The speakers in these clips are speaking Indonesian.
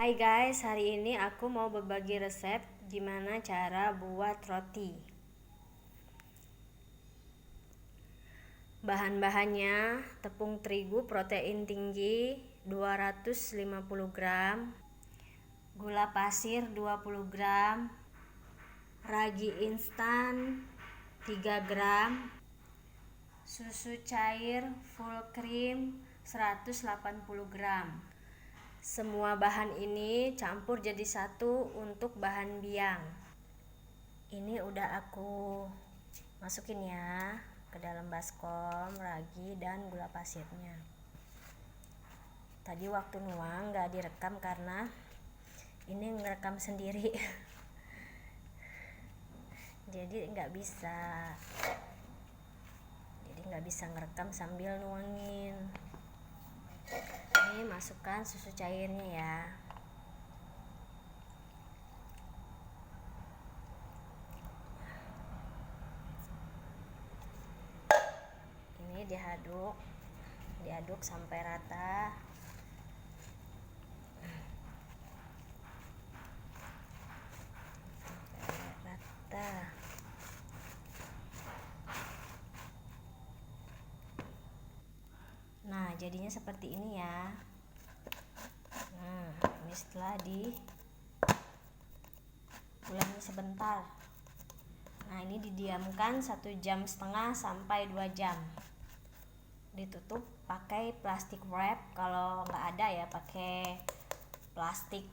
Hai guys, hari ini aku mau berbagi resep gimana cara buat roti. Bahan-bahannya: tepung terigu protein tinggi 250 gram, gula pasir 20 gram, ragi instan 3 gram, susu cair full cream 180 gram. Semua bahan ini campur jadi satu untuk bahan biang. Ini udah aku masukin ya ke dalam baskom, ragi dan gula pasirnya. Tadi waktu nuang nggak direkam karena ini ngerekam sendiri jadi nggak bisa ngerekam sambil nuangin. Ini masukkan susu cairnya ya. Ini diaduk sampai rata. Nah, jadinya seperti ini ya. Nah, ini setelah ulangi sebentar. Nah, ini didiamkan 1,5 jam sampai 2 jam. Ditutup pakai plastik wrap. Kalau nggak ada ya pakai plastik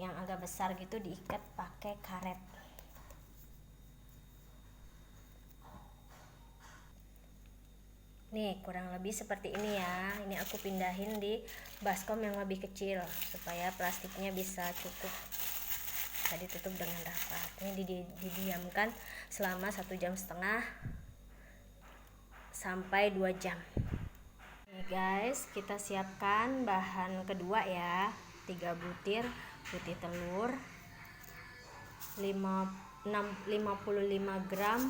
yang agak besar gitu, diikat pakai karet. Nih, kurang lebih seperti ini ya. Ini aku pindahin di baskom yang lebih kecil supaya plastiknya bisa cukup. Tadi tutup dengan rapat. Ini didiamkan selama 1,5 jam sampai 2 jam. Nih guys, kita siapkan bahan kedua ya. 3 butir putih telur, 55 gram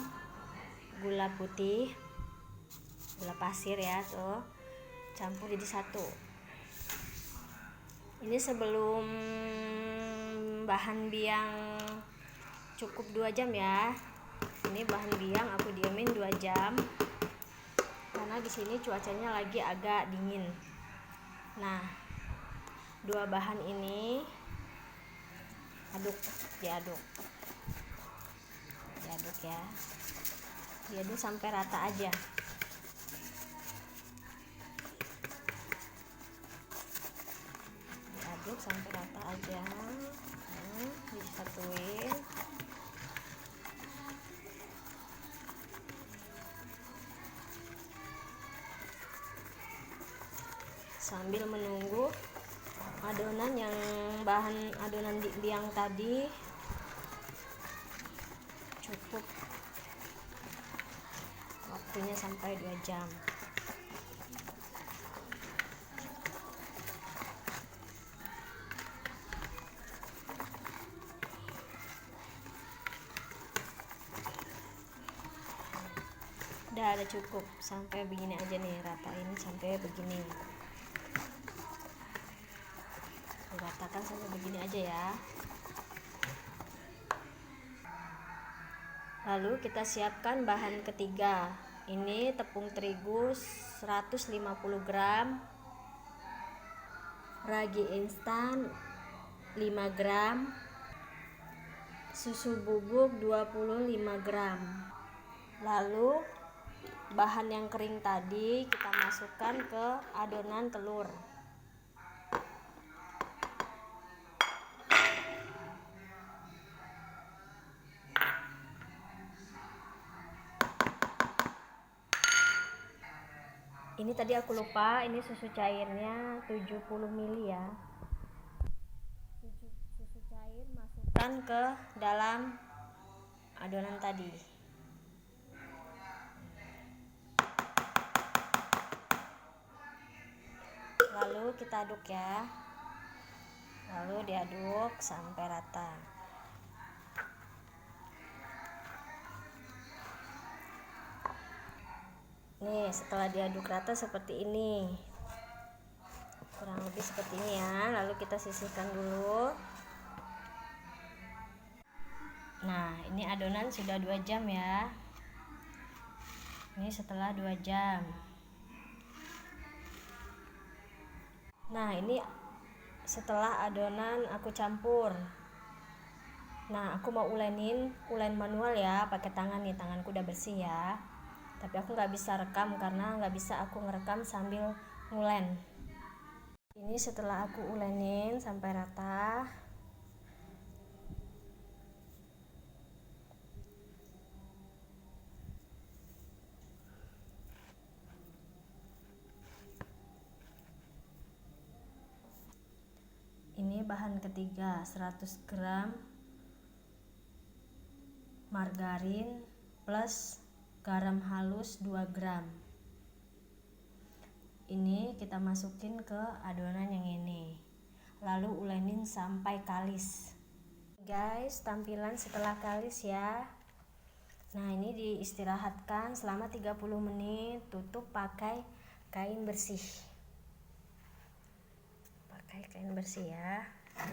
gula putih, gula pasir ya, tuh campur jadi satu. Ini sebelum bahan biang cukup 2 jam ya. Ini bahan biang aku diamin 2 jam karena di sini cuacanya lagi agak dingin. Nah, dua bahan ini diaduk ya. Diaduk sampai rata aja. Sampai rata aja. Disatuin. Sambil menunggu adonan bahan adonan biang tadi cukup waktunya sampai 2 jam. Udah ada cukup sampai begini aja nih, ratain sampai begini. Ratakan sampai begini aja ya. Lalu kita siapkan bahan ketiga. Ini tepung terigu 150 gram, ragi instan 5 gram, susu bubuk 25 gram. Lalu bahan yang kering tadi kita masukkan ke adonan telur. Ini tadi aku lupa, ini susu cairnya 70 ml ya. Susu cair masukkan ke dalam adonan tadi. Lalu kita aduk ya. Lalu diaduk sampai rata. Nih, setelah diaduk rata seperti ini. kurang lebih seperti ini ya. Lalu kita sisihkan dulu. Nah, ini adonan sudah 2 jam ya. Ini setelah 2 jam. Nah, ini setelah adonan aku campur. Nah, aku mau ulen manual ya, pakai tangan nih, tanganku udah bersih ya. Tapi aku nggak bisa rekam karena nggak bisa aku ngerekam sambil ngulen. Ini setelah aku ulenin sampai rata. Ini bahan ketiga, 100 gram margarin plus garam halus 2 gram. Ini kita masukin ke adonan yang ini. Lalu ulenin sampai kalis. Guys, tampilan setelah kalis ya. Nah, ini diistirahatkan selama 30 menit, tutup pakai kain bersih. Pakai kain bersih ya.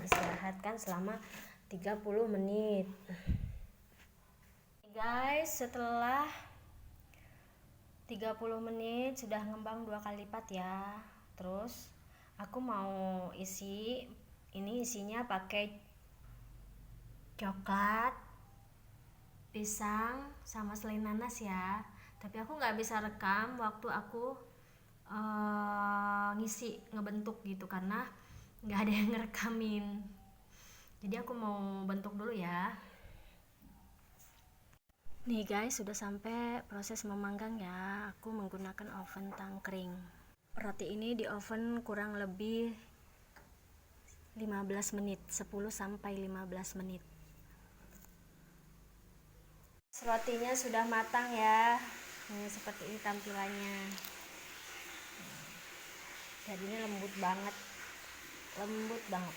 Istirahatkan selama 30 menit. Guys, setelah 30 menit sudah ngembang 2 kali lipat ya. Terus aku mau isi, ini isinya pakai coklat, pisang, sama selai nanas ya. Tapi aku nggak bisa rekam waktu aku ngisi ngebentuk gitu karena nggak ada yang ngerekamin. Jadi aku mau bentuk dulu ya. Nih guys, sudah sampai proses memanggang ya. Aku menggunakan oven tangkring. Roti ini di oven kurang lebih 15 menit, 10 sampai 15 menit. Rotinya sudah matang ya. Ini seperti ini tampilannya. Jadi ini lembut banget. Lembut banget.